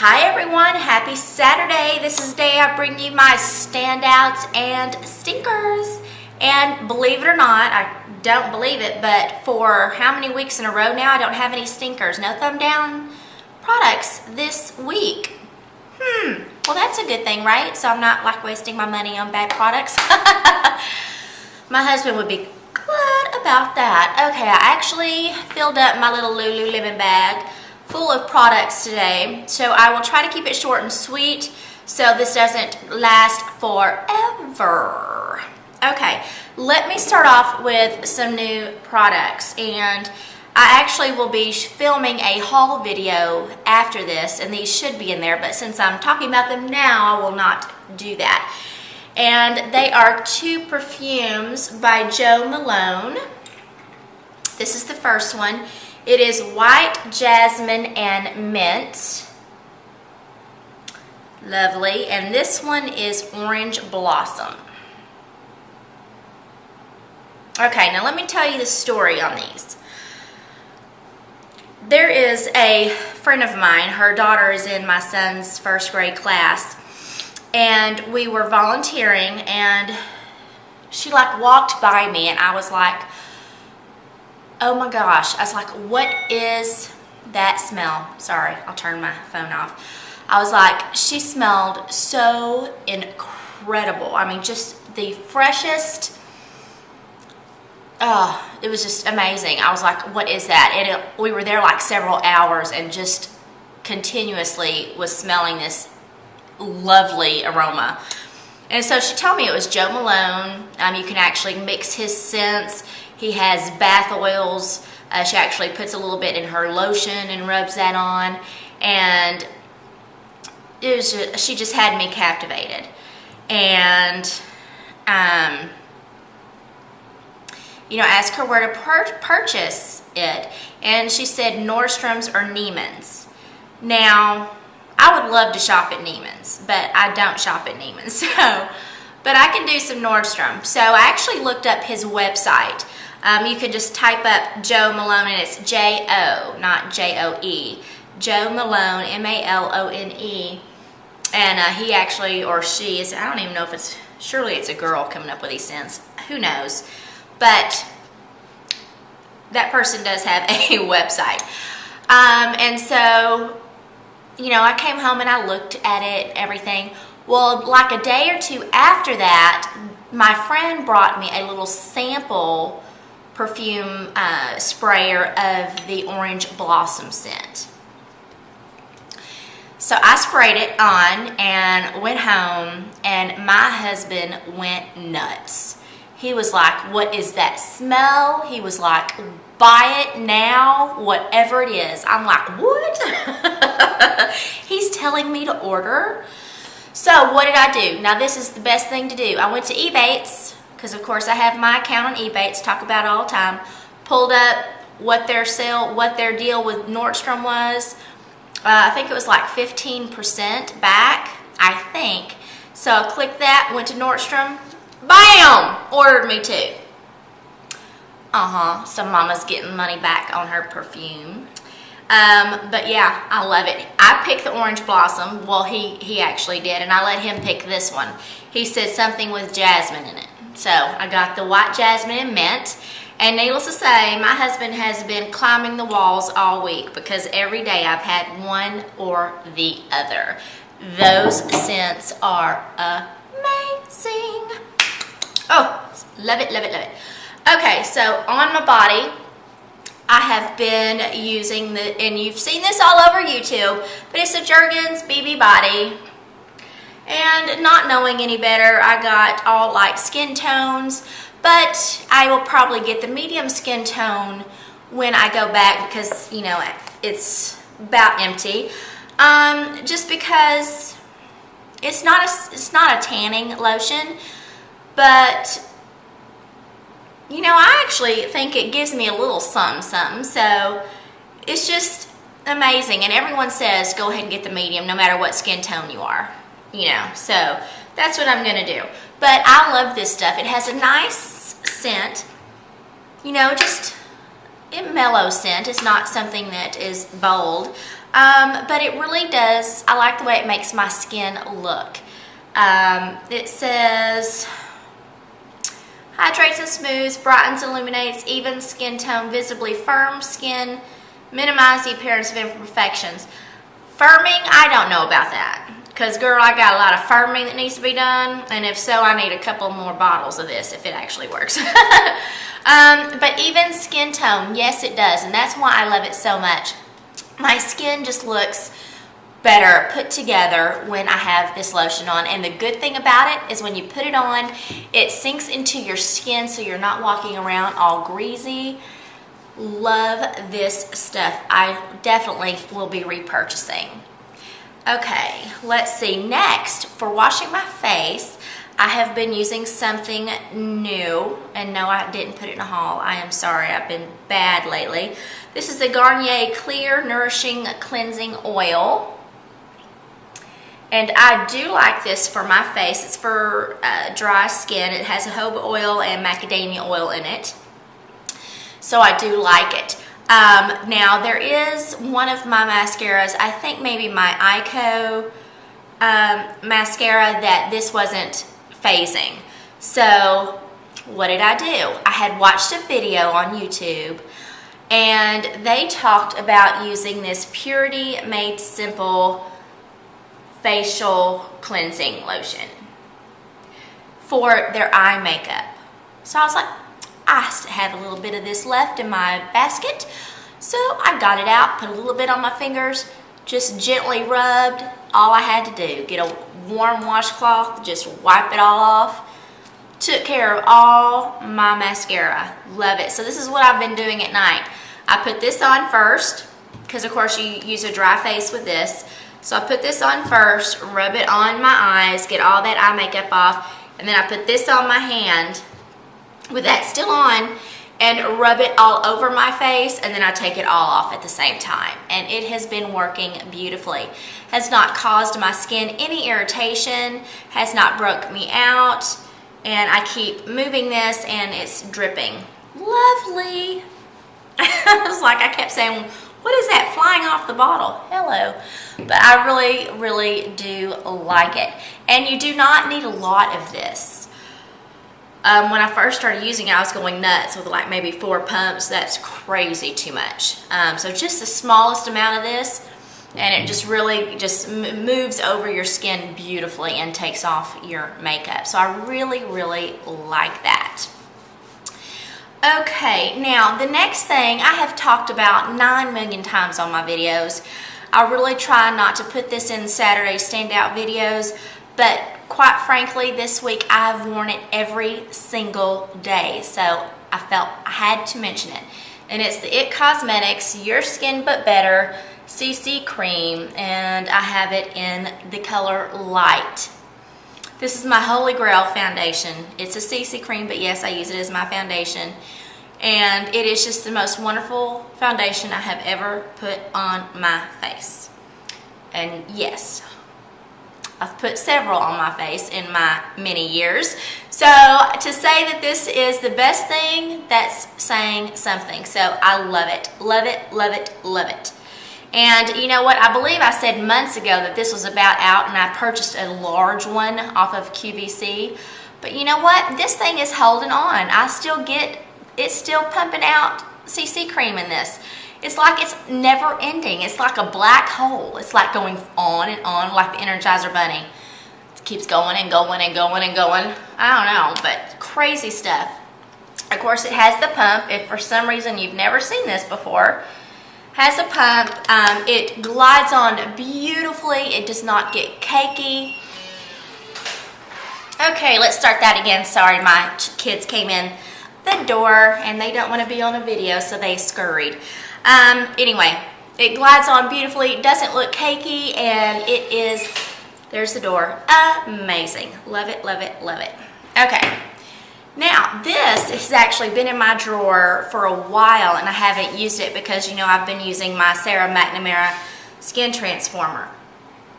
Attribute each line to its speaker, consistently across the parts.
Speaker 1: Hi everyone, happy Saturday. This is the day I bring you my standouts and stinkers. And believe it or not, I don't believe it, but for how many weeks in a row now, I don't have any stinkers. No thumb down products this week. Well, that's a good thing, right? So I'm not like wasting my money on bad products. My husband would be glad about that. Okay, I actually filled up my little Lululemon bag full of products today, so I will try to keep it short and sweet so this doesn't last forever. Okay, let me start off with some new products, and I actually will be filming a haul video after this, and these should be in there, but since I'm talking about them now, I will not do that. And they are two perfumes by Jo Malone. This is the first one. It is White Jasmine and Mint. Lovely. And this one is Orange Blossom. Okay, now let me tell you the story on these. There is a friend of mine, her daughter is in my son's first grade class, and we were volunteering, and she like walked by me, and I was like, oh my gosh. I was like, what is that smell? Sorry, I'll turn my phone off. I was like, she smelled so incredible. I mean, just the freshest. Oh, it was just amazing. I was like, what is that? And we were there like several hours and just continuously was smelling this lovely aroma. And so she told me it was Jo Malone. You can actually mix his scents. He has bath oils. She actually puts a little bit in her lotion and rubs that on. And it was she just had me captivated. And, you know, asked her where to purchase it. And she said Nordstrom's or Neiman's. Now, I would love to shop at Neiman's, but I don't shop at Neiman's. So, but I can do some Nordstrom. So I actually looked up his website. You can just type up Jo Malone, and it's J-O, not J-O-E. Jo Malone, M-A-L-O-N-E. And he actually, or she is, I don't even know if it's, surely it's a girl coming up with these scents. Who knows? But that person does have a website. And so, you know, I came home and I looked at it, everything. Well, like a day or two after that, my friend brought me a little sample perfume sprayer of the Orange Blossom scent. So I sprayed it on and went home, and my husband went nuts. He was like, what is that smell? He was like, buy it now, whatever it is. I'm like, what? He's telling me to order. So what did I do? Now this is the best thing to do. I went to Ebates, because of course I have my account on Ebates, talk about it all the time. Pulled up what their deal with Nordstrom was. I think it was like 15% back, I think. So I clicked that, went to Nordstrom, bam! Ordered me two. So mama's getting money back on her perfume. But yeah, I love it. I picked the Orange Blossom. Well, he actually did, and I let him pick this one. He said something with jasmine in it. So I got the White Jasmine and Mint. And needless to say, my husband has been climbing the walls all week because every day I've had one or the other. Those scents are amazing. Oh, love it, love it, love it. Okay, so on my body, I have been using the, and you've seen this all over YouTube, but it's a Jergens BB Body. And not knowing any better, I got all light skin tones, but I will probably get the medium skin tone when I go back because, you know, it's about empty. Just because it's not a tanning lotion, but you know, I actually think it gives me a little something, so it's just amazing. And everyone says go ahead and get the medium no matter what skin tone you are, you know, so that's what I'm gonna do. But I love this stuff. It has a nice scent, you know, just a mellow scent. It's not something that is bold. But it really does, I like the way it makes my skin look. It says, hydrates and smooths, brightens, illuminates, even skin tone, visibly firm skin, minimize the appearance of imperfections. Firming, I don't know about that. Because, girl, I got a lot of firming that needs to be done. And if so, I need a couple more bottles of this if it actually works. But even skin tone, yes, it does. And that's why I love it so much. My skin just looks better put together when I have this lotion on. And the good thing about it is when you put it on, it sinks into your skin so you're not walking around all greasy. Love this stuff. I definitely will be repurchasing. Okay, let's see. Next, for washing my face, I have been using something new. And no, I didn't put it in a haul. I am sorry. I've been bad lately. This is the Garnier Clear Nourishing Cleansing Oil. And I do like this for my face. It's for dry skin. It has jojoba oil and macadamia oil in it. So I do like it. Now there is one of my mascaras, I think maybe my Ico mascara, that this wasn't phasing. So what did I do? I had watched a video on YouTube and they talked about using this Purity Made Simple facial cleansing lotion for their eye makeup. So I was like, I have a little bit of this left in my basket. So I got it out, put a little bit on my fingers, just gently rubbed. All I had to do, get a warm washcloth, just wipe it all off. Took care of all my mascara. Love it. So this is what I've been doing at night. I put this on first, because of course you use a dry face with this. So I put this on first, rub it on my eyes, get all that eye makeup off, and then I put this on my hand with that still on and rub it all over my face, and then I take it all off at the same time. And it has been working beautifully. Has not caused my skin any irritation, has not broke me out, and I keep moving this and it's dripping. Lovely. I was like, I kept saying, what is that flying off the bottle? Hello. But I really, really do like it. And you do not need a lot of this. When I first started using it, I was going nuts with like maybe 4 pumps. That's crazy too much. So just the smallest amount of this, and it just really just moves over your skin beautifully and takes off your makeup. So I really, really like that. Okay, now the next thing I have talked about 9 million times on my videos. I really try not to put this in Saturday standout videos, but quite frankly, this week I've worn it every single day, so I felt I had to mention it. And it's the IT Cosmetics Your Skin But Better CC Cream, and I have it in the color Light. This is my Holy Grail foundation. It's a CC cream, but yes, I use it as my foundation. And it is just the most wonderful foundation I have ever put on my face. And yes, I've put several on my face in my many years. So to say that this is the best thing, that's saying something. So I love it, love it, love it, love it. And you know what? I believe I said months ago that this was about out, and I purchased a large one off of QVC. But you know what? This thing is holding on. I still get, it's still pumping out CC cream in this. It's like it's never ending. It's like a black hole. It's like going on and on, like the Energizer Bunny. It keeps going and going and going and going. I don't know, but crazy stuff. Of course, it has the pump. If for some reason you've never seen this before, has a pump. It glides on beautifully. It does not get cakey. Okay, let's start that again. Sorry, my kids came in the door and they don't want to be on a video, so they scurried. Anyway, it glides on beautifully. It doesn't look cakey, and it is, there's the door, amazing. Love it, love it, love it. Okay. Now, this has actually been in my drawer for a while, and I haven't used it because, you know, I've been using my Sarah McNamara Skin Transformer.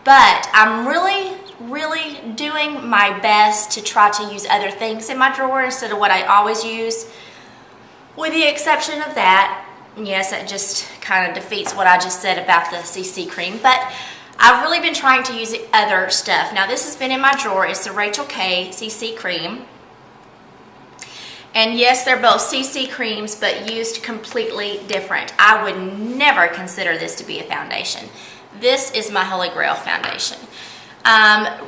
Speaker 1: But I'm really, really doing my best to try to use other things in my drawer instead of what I always use, with the exception of that. yes, that just kind of defeats what I just said about the CC cream, but I've really been trying to use other stuff. Now this has been in my drawer. It's the Rachel K CC cream. And yes, they're both CC creams, but used completely different. I would never consider this to be a foundation. This is my Holy Grail foundation.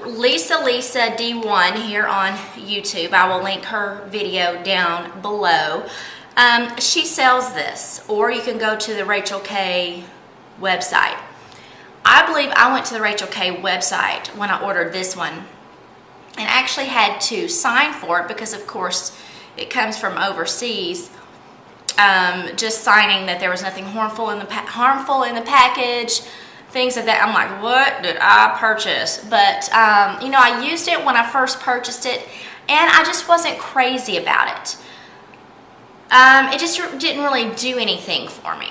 Speaker 1: Lisa D1 here on YouTube. I will link her video down below. She sells this, or you can go to the Rachel K website. I believe I went to the Rachel K website when I ordered this one and actually had to sign for it because, of course, it comes from overseas. Just signing that there was nothing harmful in the package, things like that. I'm like, what did I purchase? But, you know, I used it when I first purchased it, and I just wasn't crazy about it. It just didn't really do anything for me.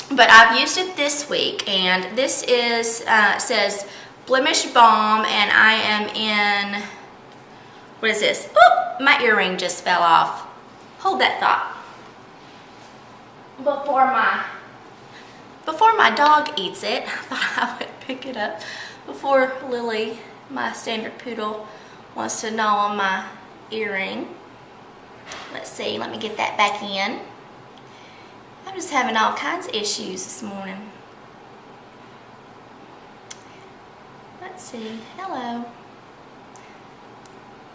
Speaker 1: But I've used it this week, and this is, says Blemish Balm, and I am in, what is this? Oh, my earring just fell off. Hold that thought. Before my dog eats it, I thought I would pick it up before Lily, my standard poodle, wants to gnaw on my earring. Let's see, let me get that back in. I'm just having all kinds of issues this morning. Let's see, hello.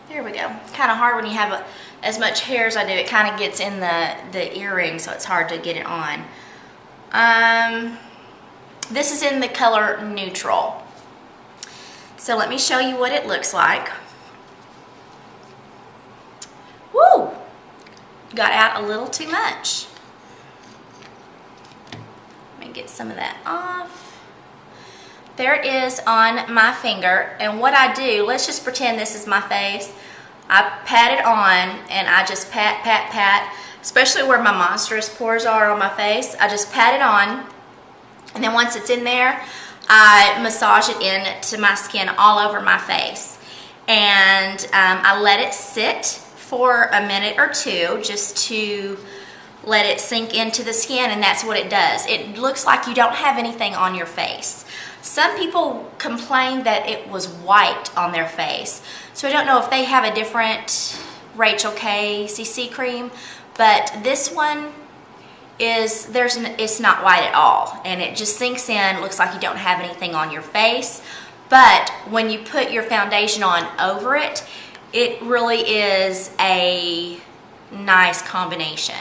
Speaker 1: There we go. Kind of hard when you have as much hair as I do. It kind of gets in the earring, so it's hard to get it on. This is in the color neutral. So let me show you what it looks like. Woo! Got out a little too much. Let me get some of that off. There it is on my finger, and what I do, let's just pretend this is my face. I pat it on, and I just pat, especially where my monstrous pores are on my face. I just pat it on, and then once it's in there, I massage it into my skin all over my face. And I let it sit for a minute or two just to let it sink into the skin, and that's what it does. It looks like you don't have anything on your face. Some people complain that it was white on their face. So I don't know if they have a different Rachel K CC cream, but this one is, it's not white at all. And it just sinks in, looks like you don't have anything on your face. But when you put your foundation on over it, it really is a nice combination.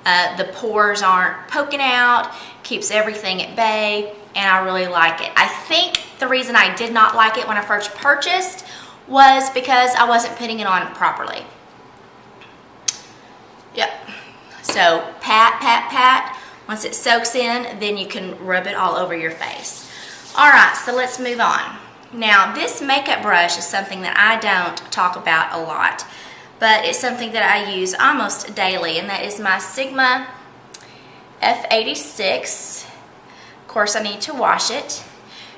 Speaker 1: The pores aren't poking out, keeps everything at bay, and I really like it. I think the reason I did not like it when I first purchased was because I wasn't putting it on properly. Yep. So pat. Once it soaks in, then you can rub it all over your face. All right, so let's move on. Now, this makeup brush is something that I don't talk about a lot, but it's something that I use almost daily, and that is my Sigma F86. Of course, I need to wash it.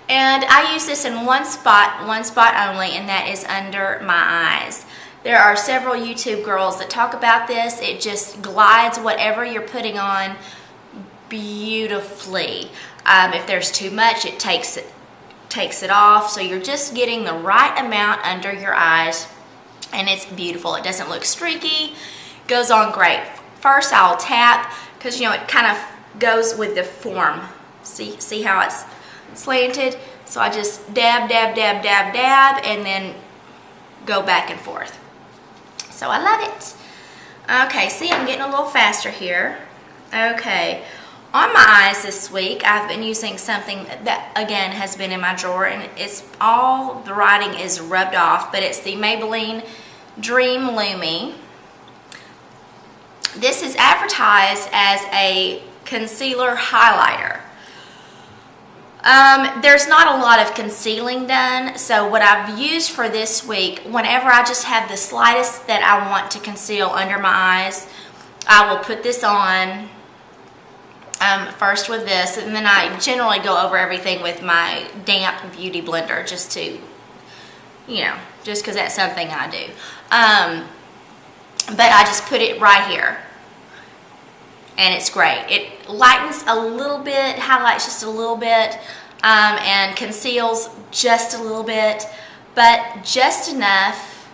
Speaker 1: And I use this in one spot only, and that is under my eyes. There are several YouTube girls that talk about this. It just glides whatever you're putting on beautifully. If there's too much, it takes it off. So you're just getting the right amount under your eyes, and it's beautiful. It doesn't look streaky, goes on great. First, I'll tap, because you know it kind of goes with the form. See how it's slanted? So I just dab, and then go back and forth. So I love it. Okay, see, I'm getting a little faster here. Okay, on my eyes this week, I've been using something that, again, has been in my drawer, and it's all, the writing is rubbed off, but it's the Maybelline Dream Lumi. This is advertised as a concealer highlighter. There's not a lot of concealing done, so what I've used for this week, whenever I just have the slightest that I want to conceal under my eyes, I will put this on first with this, and then I generally go over everything with my damp beauty blender just to, you know, just because that's something I do. But I just put it right here. and it's great. It lightens a little bit, highlights just a little bit, and conceals just a little bit, but just enough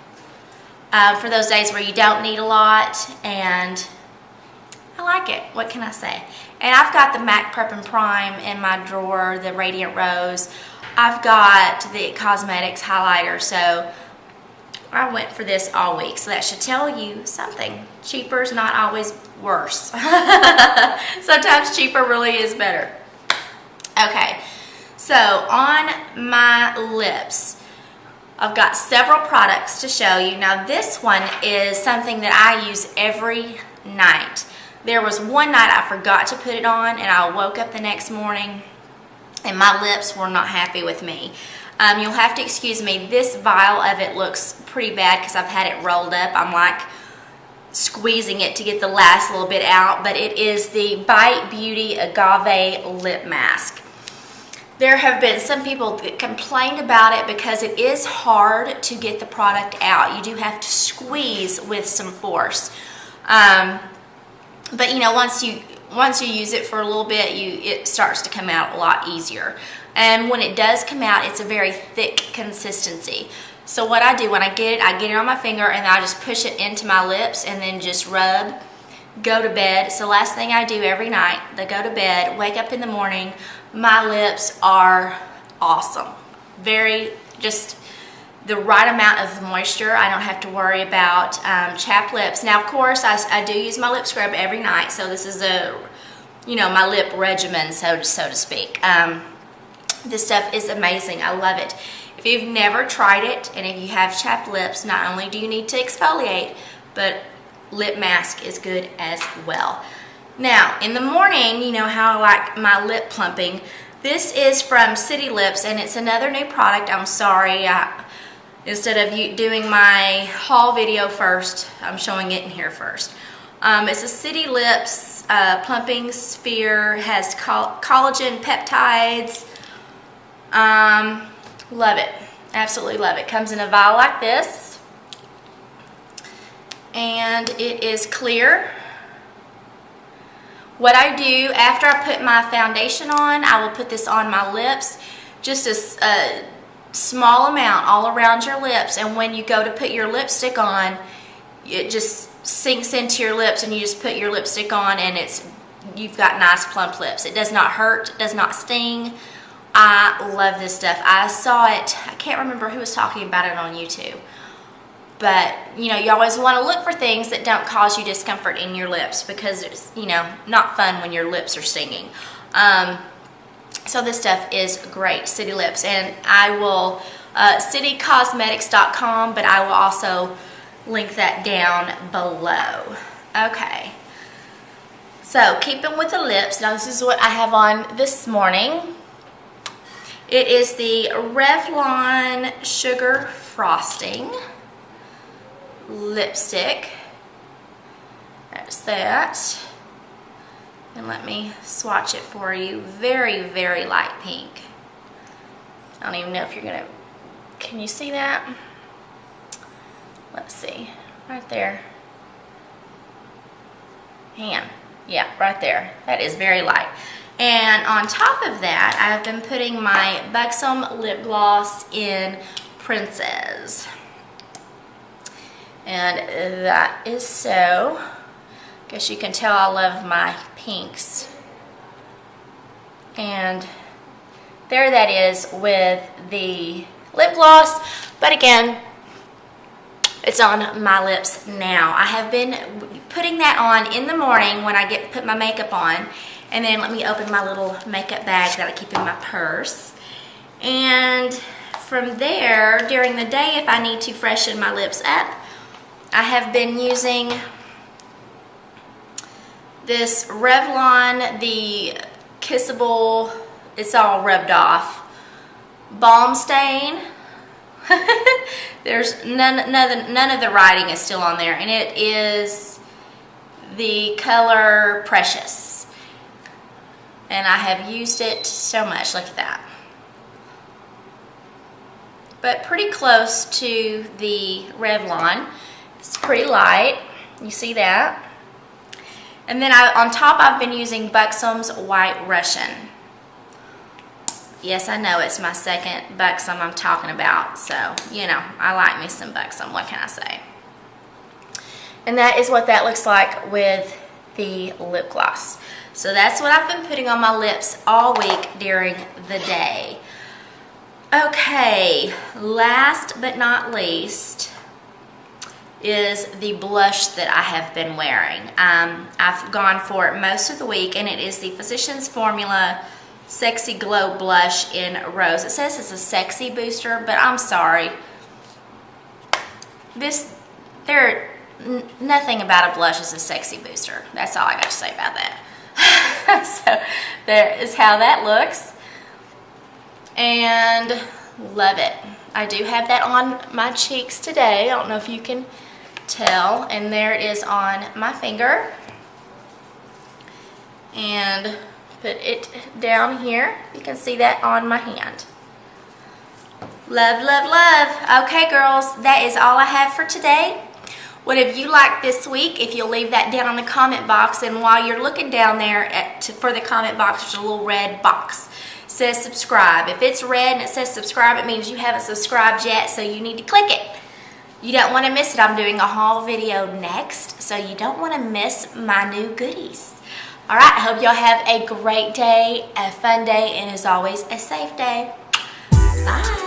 Speaker 1: for those days where you don't need a lot, and I like it. What can I say? And I've got the MAC Prep and Prime in my drawer, the Radiant Rose. I've got the Cosmetics highlighter, so I went for this all week, so that should tell you something. Cheaper is not always worse. Sometimes cheaper really is better. Okay, so on my lips, I've got several products to show you. Now this one is something that I use every night. There was one night I forgot to put it on, and I woke up the next morning and my lips were not happy with me. You'll have to excuse me, this vial of it looks pretty bad because I've had it rolled up. I'm like squeezing it to get the last little bit out, but it is the Bite Beauty Agave Lip Mask. There have been some people that complained about it because it is hard to get the product out. You do have to squeeze with some force. But you know, once you use it for a little bit, it starts to come out a lot easier. And when it does come out, it's a very thick consistency. So what I do when I get it on my finger, and I just push it into my lips and then just rub, go to bed. So last thing I do every night, I go to bed, wake up in the morning, my lips are awesome. Very, just the right amount of moisture. I don't have to worry about chapped lips. Now, of course, I do use my lip scrub every night, so this is my lip regimen, so to speak. This stuff is amazing. I love it. If you've never tried it, and if you have chapped lips, not only do you need to exfoliate, but lip mask is good as well. Now, in the morning, you know how I like my lip plumping. This is from City Lips, and it's another new product. I'm sorry. Instead of you doing my haul video first, I'm showing it in here first. It's a City Lips plumping sphere, has collagen peptides. Love it, absolutely love it. Comes in a vial like this, and it is clear. What I do after I put my foundation on, I will put this on my lips, just a small amount all around your lips, and when you go to put your lipstick on, it just sinks into your lips, and you just put your lipstick on, and you've got nice plump lips. It does not hurt, it does not sting. I love this stuff. I saw it, I can't remember who was talking about it on YouTube, but you always want to look for things that don't cause you discomfort in your lips, because it's not fun when your lips are stinging. So this stuff is great, City Lips, and I will, citycosmetics.com, but I will also link that down below. Okay, so keeping with the lips, now this is what I have on this morning. It is the Revlon Sugar Frosting lipstick. That's that. And let me swatch it for you. Very, very light pink. I don't even know if you're gonna, can you see that? Let's see, right there. Hang on, yeah, right there. That is very light. And on top of that, I've been putting my Buxom lip gloss in Princess. And that is so, guess you can tell I love my pinks. And there that is with the lip gloss, but again, it's on my lips now. I have been putting that on in the morning when I put my makeup on, and then let me open my little makeup bag that I keep in my purse. And from there, during the day, if I need to freshen my lips up, I have been using this Revlon, the Kissable, it's all rubbed off, Balm Stain. There's none of the writing is still on there, and it is the color Precious. And I have used it so much, look at that. But pretty close to the Revlon. It's pretty light, you see that? And then on top, I've been using Buxom's White Russian. Yes, I know it's my second Buxom I'm talking about. So, you know, I like me some Buxom. What can I say? And that is what that looks like with the lip gloss. So that's what I've been putting on my lips all week during the day. Okay, last but not least is the blush that I have been wearing. I've gone for it most of the week, and it is the Physicians Formula Sexy Glow Blush in Rose. It says it's a sexy booster, but I'm sorry. Nothing about a blush is a sexy booster. That's all I got to say about that. So there is how that looks. And love it. I do have that on my cheeks today. I don't know if you can tell. And there it is on my finger. And put it down here. You can see that on my hand. Love, love, love. Okay, girls, that is all I have for today. What have you liked this week? If you'll leave that down in the comment box. And while you're looking down there for the comment box, there's a little red box. It says subscribe. If it's red and it says subscribe, it means you haven't subscribed yet, so you need to click it. You don't want to miss it. I'm doing a haul video next, so you don't want to miss my new goodies. All right, I hope y'all have a great day, a fun day, and as always, a safe day. Bye.